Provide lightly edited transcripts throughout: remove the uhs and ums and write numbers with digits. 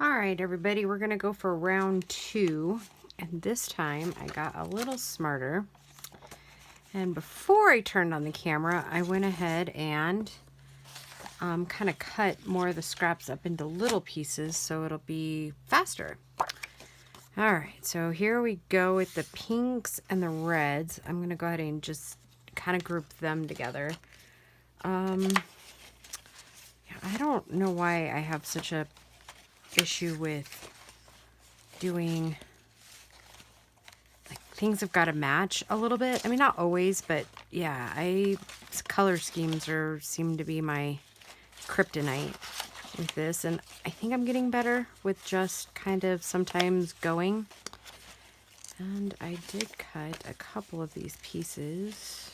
All right, everybody, we're going to go for round 2. And this time I got a little smarter. And before I turned on the camera, I went ahead and kind of cut more of the scraps up into little pieces so it'll be faster. All right, so here we go with the pinks and the reds. I'm going to go ahead and just kind of group them together. I don't know why I have such a issue with doing, like, things have got to match a little bit. I mean, not always, but yeah, color schemes seem to be my kryptonite with this, and I think I'm getting better with just kind of sometimes going. And I did cut a couple of these pieces.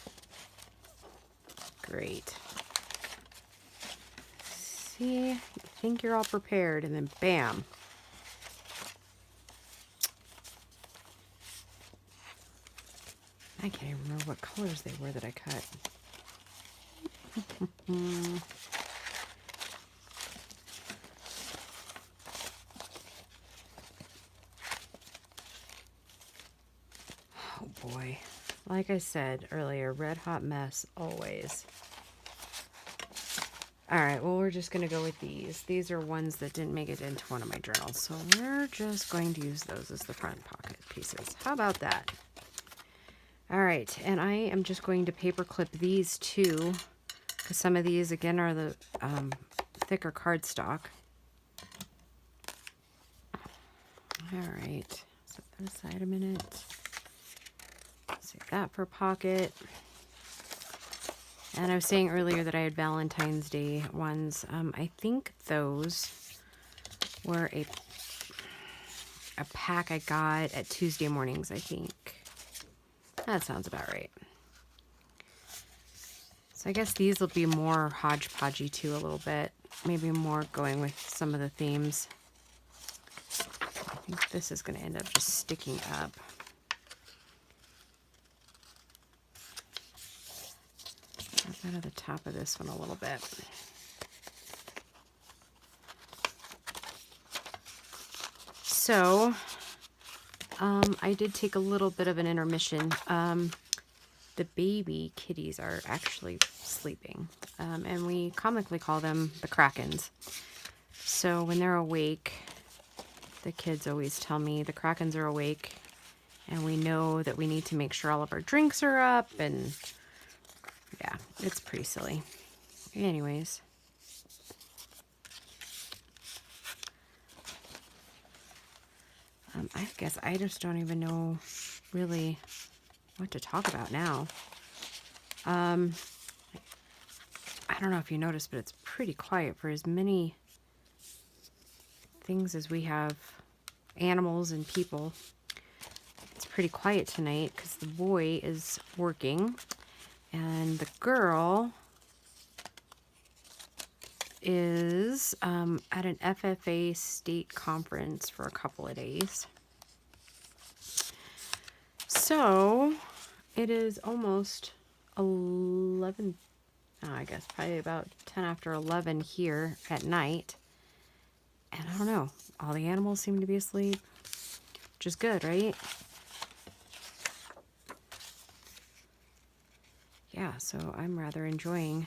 Great. See, you think you're all prepared, and then bam. I can't even remember what colors they were that I cut. Oh boy. Like I said earlier, red hot mess always. Alright, well, we're just going to go with these. These are ones that didn't make it into one of my journals, so we're just going to use those as the front pocket pieces. How about that? Alright, and I am just going to paper clip these too, because some of these, again, are the thicker cardstock. Alright, set that aside a minute. Save that for a pocket. And I was saying earlier that I had Valentine's Day ones. I think those were a pack I got at Tuesday mornings, I think. That sounds about right. So I guess these will be more hodgepodgey too a little bit. Maybe more going with some of the themes. I think this is going to end up just sticking up. Out of the top of this one a little bit. So, I did take a little bit of an intermission. The baby kitties are actually sleeping, and we comically call them the Krakens. So when they're awake, the kids always tell me the Krakens are awake, and we know that we need to make sure all of our drinks are up, and yeah, it's pretty silly. Anyways. I guess I just don't even know really what to talk about now. I don't know if you noticed, but it's pretty quiet for as many things as we have, animals and people. It's pretty quiet tonight because the boy is working. And the girl is at an FFA state conference for a couple of days. So it is almost 11, I guess probably about 10 after 11 here at night. And I don't know, all the animals seem to be asleep, which is good, right? Yeah, so I'm rather enjoying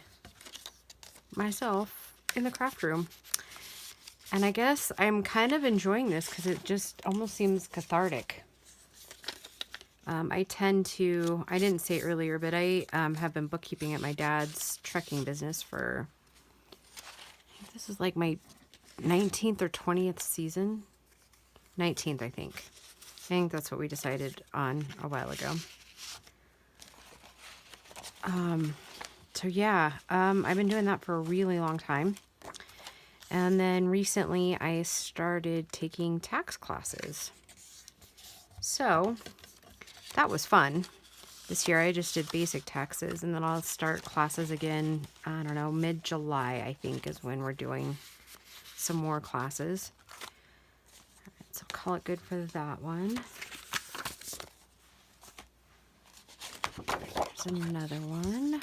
myself in the craft room. And I guess I'm kind of enjoying this because it just almost seems cathartic. I tend to, I didn't say earlier, but I have been bookkeeping at my dad's trucking business for, I think this is like my 19th or 20th season. 19th, I think. I think that's what we decided on a while ago. So yeah, I've been doing that for a really long time. And then recently I started taking tax classes. So that was fun. This year I just did basic taxes, and then I'll start classes again, I don't know, mid-July I think is when we're doing some more classes. All right, so call it good for that one. There's another one.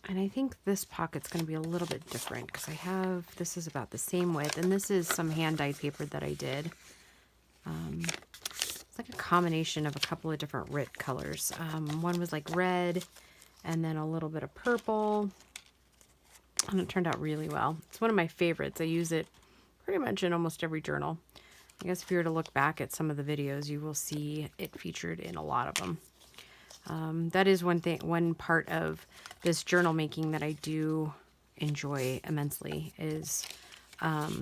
And I think this pocket's going to be a little bit different because this is about the same width, and this is some hand-dyed paper that I did. It's like a combination of a couple of different RIT colors. One was like red, and then a little bit of purple, and it turned out really well. It's one of my favorites. I use it pretty much in almost every journal. I guess if you were to look back at some of the videos, you will see it featured in a lot of them. That is one part of this journal making that I do enjoy immensely is, actually,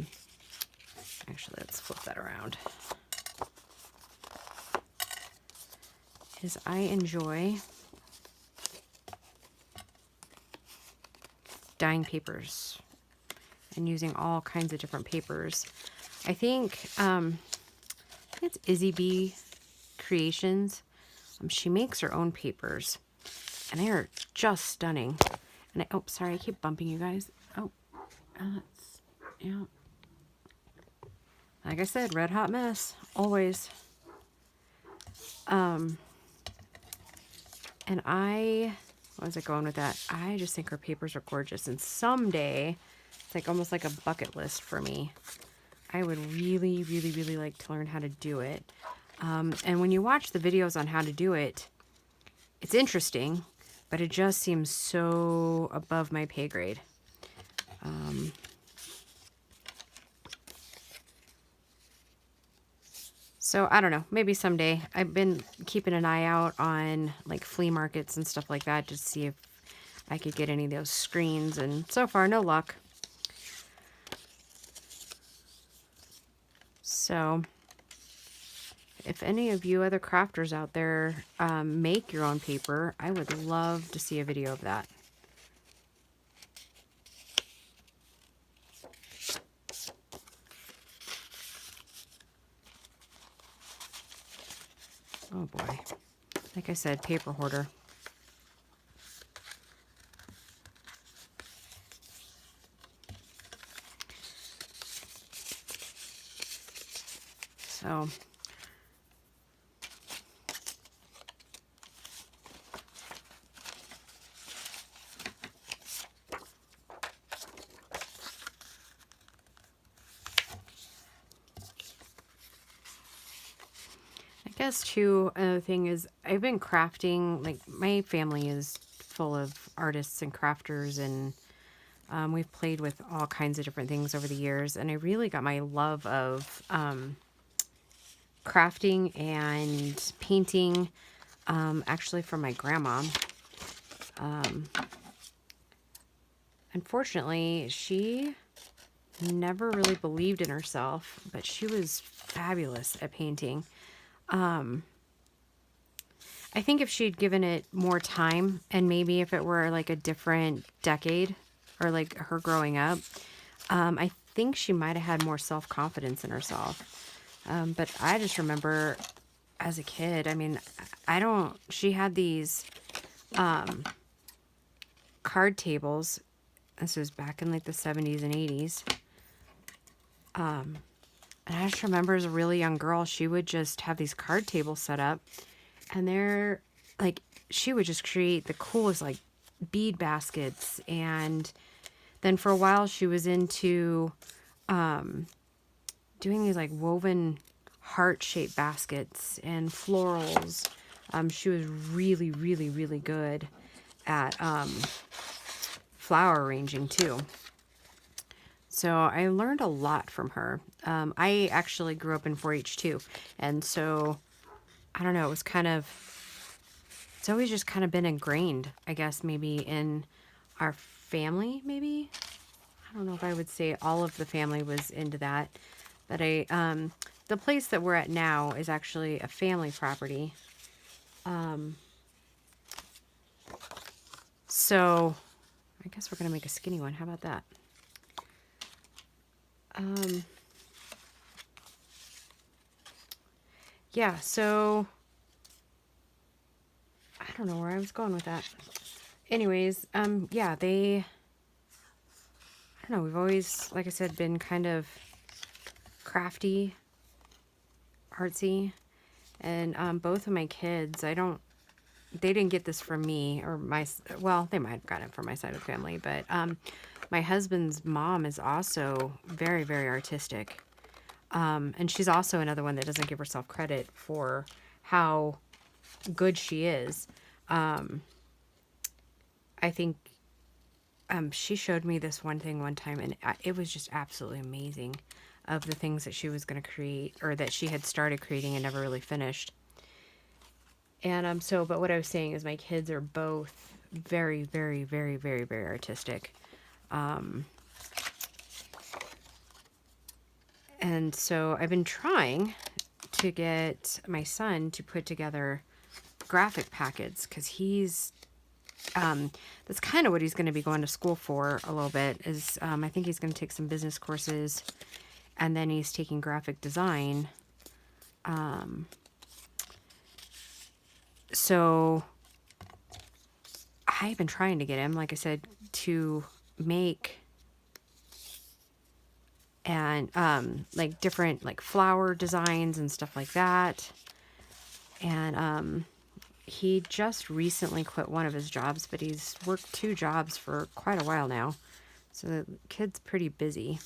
let's flip that around, is I enjoy dyeing papers and using all kinds of different papers. I think it's Izzy B Creations. She makes her own papers, and they are just stunning. And oh, sorry, I keep bumping you guys. Oh, yeah. Like I said, red hot mess, always. And what was I going with that? I just think her papers are gorgeous, and someday, it's like almost like a bucket list for me. I would really, really, really like to learn how to do it. And when you watch the videos on how to do it, it's interesting, but it just seems so above my pay grade. So I don't know, maybe someday. I've been keeping an eye out on like flea markets and stuff like that to see if I could get any of those screens, and so far no luck. So if any of you other crafters out there make your own paper, I would love to see a video of that. Oh boy. Like I said, paper hoarder. So I guess too, another thing is I've been crafting, like my family is full of artists and crafters, and we've played with all kinds of different things over the years, and I really got my love of crafting and painting actually from my grandma. Unfortunately, she never really believed in herself, but she was fabulous at painting. I think if she'd given it more time, and maybe if it were like a different decade or like her growing up, I think she might have had more self-confidence in herself. But I just remember as a kid, I mean, she had these card tables. This was back in like the 70s and 80s. And I just remember as a really young girl, she would just have these card tables set up, and they're like, she would just create the coolest like bead baskets. And then for a while she was into doing these like woven heart-shaped baskets and florals. She was really, really, really good at flower arranging too. So I learned a lot from her. I actually grew up in 4-H too. And so, I don't know, it's always just kind of been ingrained, I guess, maybe in our family, maybe. I don't know if I would say all of the family was into that. But the place that we're at now is actually a family property. So I guess we're going to make a skinny one. How about that? Yeah, so I don't know where I was going with that. Anyways, yeah, I don't know, we've always, like I said, been kind of crafty, artsy, and both of my kids, I don't they didn't get this from me or well, they might have gotten it from my side of the family, but my husband's mom is also very, very artistic. And she's also another one that doesn't give herself credit for how good she is. I think she showed me this one thing one time, and it was just absolutely amazing, of the things that she was going to create, or that she had started creating and never really finished. And but what I was saying is my kids are both very, very, very, very, very artistic. And so I've been trying to get my son to put together graphic packets, because he's that's kind of what he's going to be going to school for a little bit, is I think he's going to take some business courses, and then he's taking graphic design. So I've been trying to get him, like I said, to make and like different like flower designs and stuff like that. And he just recently quit one of his jobs, but he's worked 2 jobs for quite a while now. So the kid's pretty busy.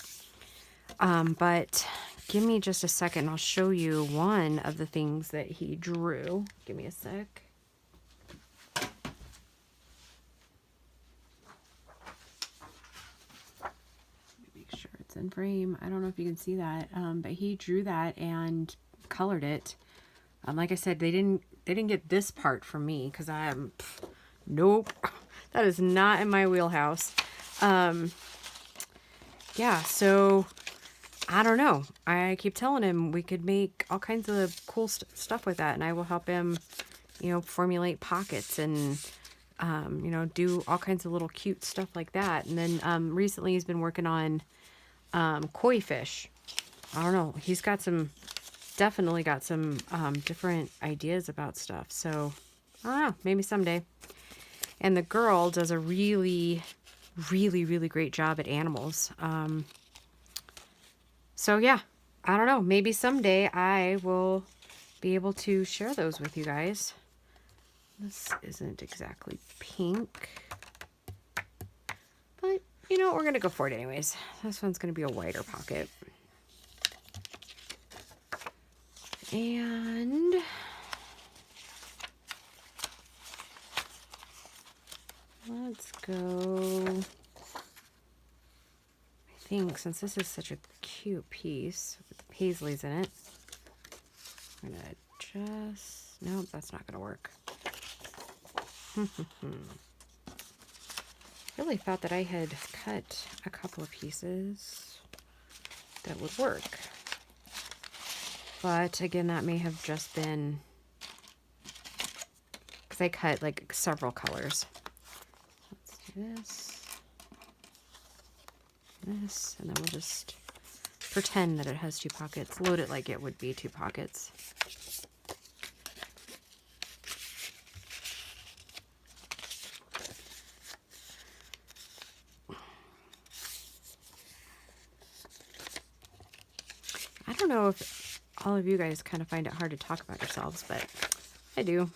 But give me just a second. I'll show you one of the things that he drew. Give me a sec. Make sure it's in frame. I don't know if you can see that, but he drew that and colored it. Like I said, they didn't get this part from me, because nope, that is not in my wheelhouse. Yeah, so I don't know. I keep telling him we could make all kinds of cool stuff with that, and I will help him, formulate pockets and, do all kinds of little cute stuff like that. And then recently he's been working on koi fish. I don't know. He's got definitely got some different ideas about stuff. So I don't know. Maybe someday. And the girl does a really, really, really great job at animals. So yeah, I don't know. Maybe someday I will be able to share those with you guys. This isn't exactly pink, but you know, we're going to go for it anyways. This one's going to be a wider pocket. And let's go, I think, since this is such a cute piece with the paisleys in it, I'm going to nope, that's not going to work. Really thought that I had cut a couple of pieces that would work. But again, that may have just been because I cut like several colors. Let's do this, and then we'll just pretend that it has 2 pockets. Load it like it would be 2 pockets. I don't know if all of you guys kind of find it hard to talk about yourselves, but I do.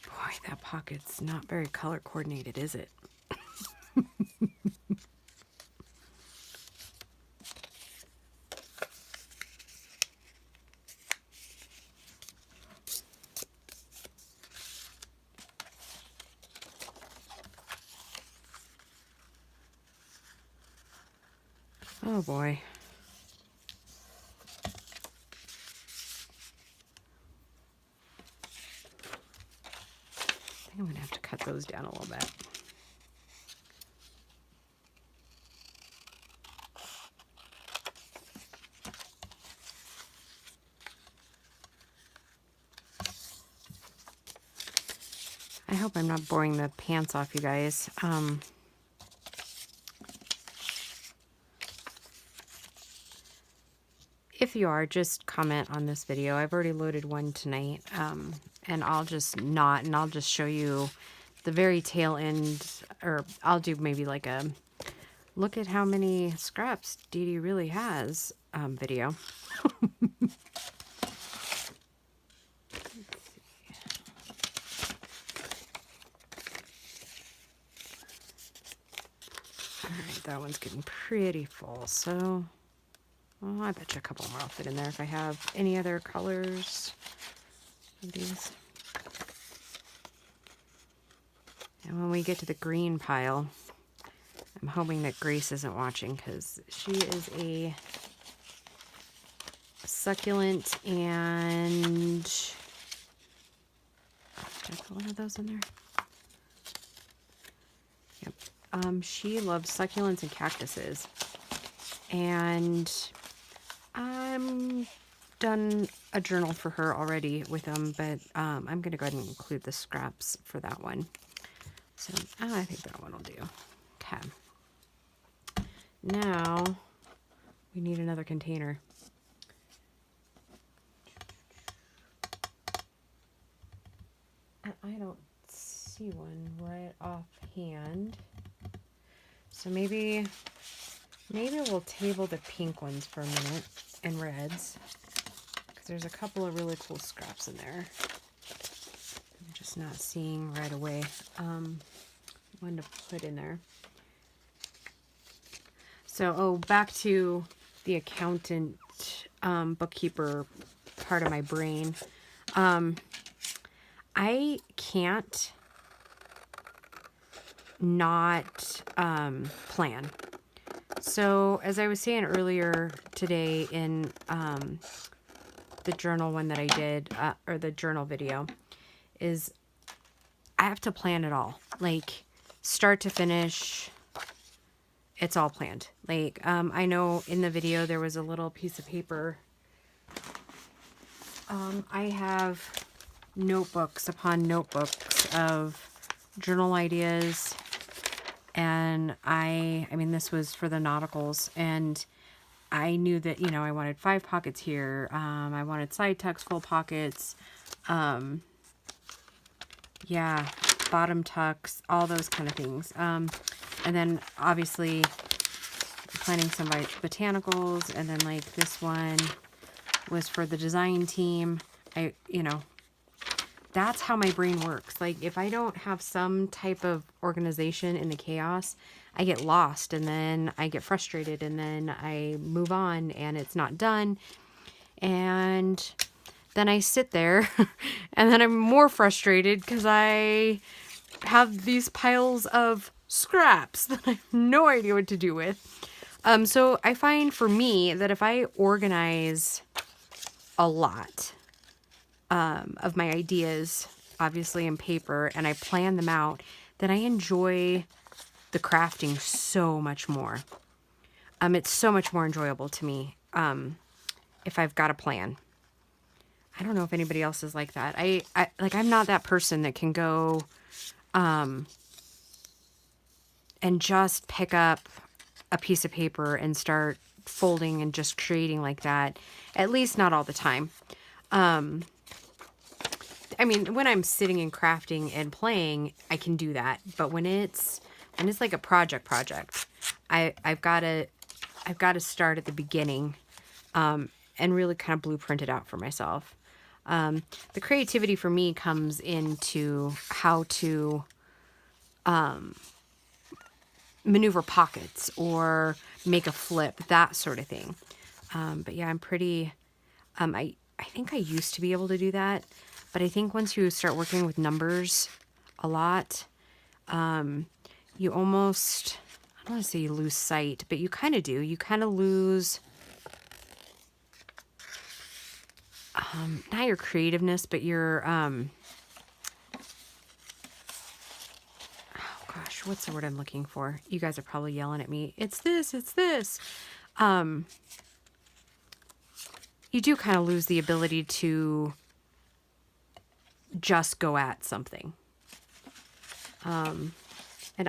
Boy, that pocket's not very color coordinated, is it? Oh boy. I think I'm going to have to cut those down a little bit. I hope I'm not boring the pants off you guys. If you are, just comment on this video. I've already loaded one tonight, and I'll just show you the very tail end, or I'll do maybe like a look at how many scraps Dee Dee really has video. Alright, that one's getting pretty full, so well, I bet you a couple more will fit in there if I have any other colors of these. And when we get to the green pile, I'm hoping that Grace isn't watching because she is a succulent and... Did I put one of those in there? Yep. She loves succulents and cactuses. And I'm done a journal for her already with them, but I'm going to go ahead and include the scraps for that one. So I think that one will do. Okay. Now we need another container. I don't see one right offhand. So maybe we'll table the pink ones for a minute and reds, because there's a couple of really cool scraps in there. I'm just not seeing right away one to put in there. So, back to the accountant, bookkeeper part of my brain. I can't not plan. So, as I was saying earlier today in the journal one that I did, or the journal video, is I have to plan it all. Like, start to finish, it's all planned. Like, I know in the video there was a little piece of paper. I have notebooks upon notebooks of journal ideas, and I mean, this was for the nauticals, and I knew that, you know, I wanted 5 pockets here. I wanted side tucks, full pockets, yeah, bottom tucks, all those kind of things. And then obviously planning some botanicals, and then like this one was for the design team. You know, that's how my brain works. Like, if I don't have some type of organization in the chaos, I get lost, and then I get frustrated, and then I move on, and it's not done. And then I sit there, and then I'm more frustrated because I have these piles of scraps that I have no idea what to do with. So I find for me that if I organize a lot of my ideas, obviously in paper, and I plan them out, then I enjoy the crafting so much more. It's so much more enjoyable to me if I've got a plan. I don't know if anybody else is like that. I'm not that person that can go and just pick up a piece of paper and start folding and just creating like that. At least not all the time. I mean, when I'm sitting and crafting and playing, I can do that. But when it's like a project, I've got to start at the beginning and really kind of blueprint it out for myself. The creativity for me comes into how to maneuver pockets or make a flip, that sort of thing. But yeah, I'm pretty, I think I used to be able to do that, but I think once you start working with numbers a lot, you almost, I don't want to say you lose sight, but you kind of do. You kind of lose, not your creativeness, but your, oh gosh, what's the word I'm looking for? You guys are probably yelling at me. It's this. You do kind of lose the ability to just go at something. And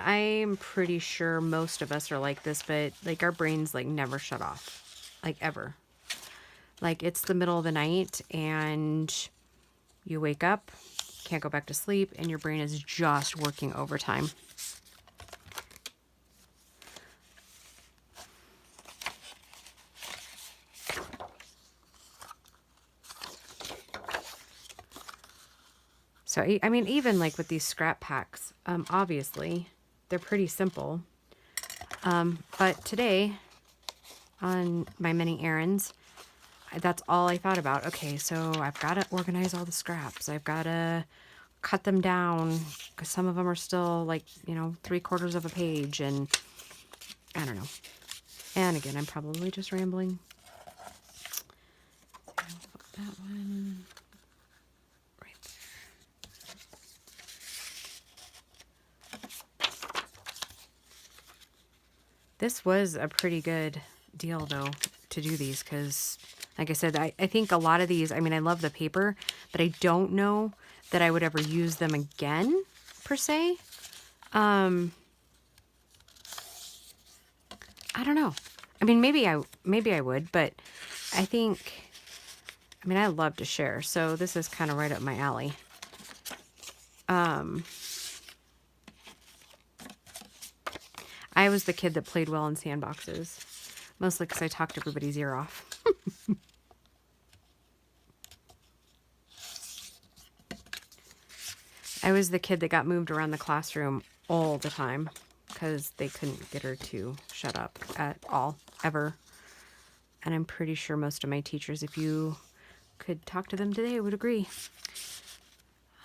I'm pretty sure most of us are like this, but like our brains like never shut off, like ever. Like it's the middle of the night and you wake up can't go back to sleep and your brain is just working overtime. So, I mean, even like with these scrap packs, obviously they're pretty simple. But today on my many errands, that's all I thought about. Okay, so I've got to organize all the scraps. I've got to cut them down because some of them are still like, 3/4 of a page, and I don't know. And again, I'm probably just rambling. So I'll put that one right there. This was a pretty good deal though to do these because, like I said, I think a lot of these, I mean, I love the paper, but I don't know that I would ever use them again per se. I don't know. I mean, maybe I would, but I think, I mean, I love to share, so this is kind of right up my alley. I was the kid that played well in sandboxes, mostly because I talked everybody's ear off. I was the kid that got moved around the classroom all the time because they couldn't get her to shut up at all, ever. And I'm pretty sure most of my teachers, if you could talk to them today, would agree.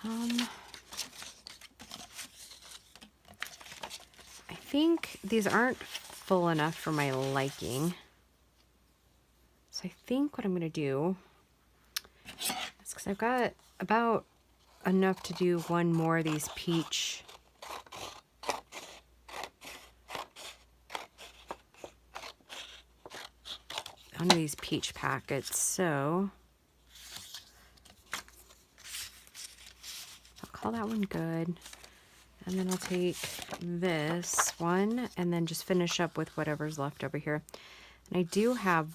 I think these aren't full enough for my liking. So I think what I'm going to do is, because I've got about enough to do one more of these peach packets, so I'll call that one good. And then I'll take this one and then just finish up with whatever's left over here. And I do have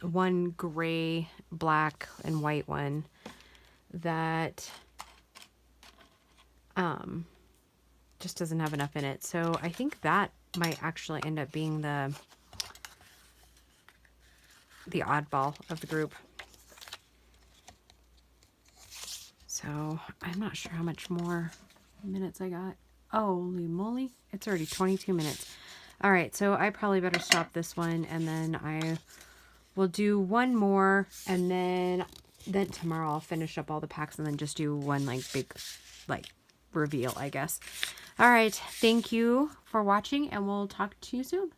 one gray, black, and white one that just doesn't have enough in it. So I think that might actually end up being the oddball of the group. So I'm not sure how much more minutes I got. Holy moly, it's already 22 minutes. All right, so I probably better stop this one, and then I will do one more, and then tomorrow I'll finish up all the packs and then just do one like big like reveal, I guess. All right, thank you for watching, and we'll talk to you soon.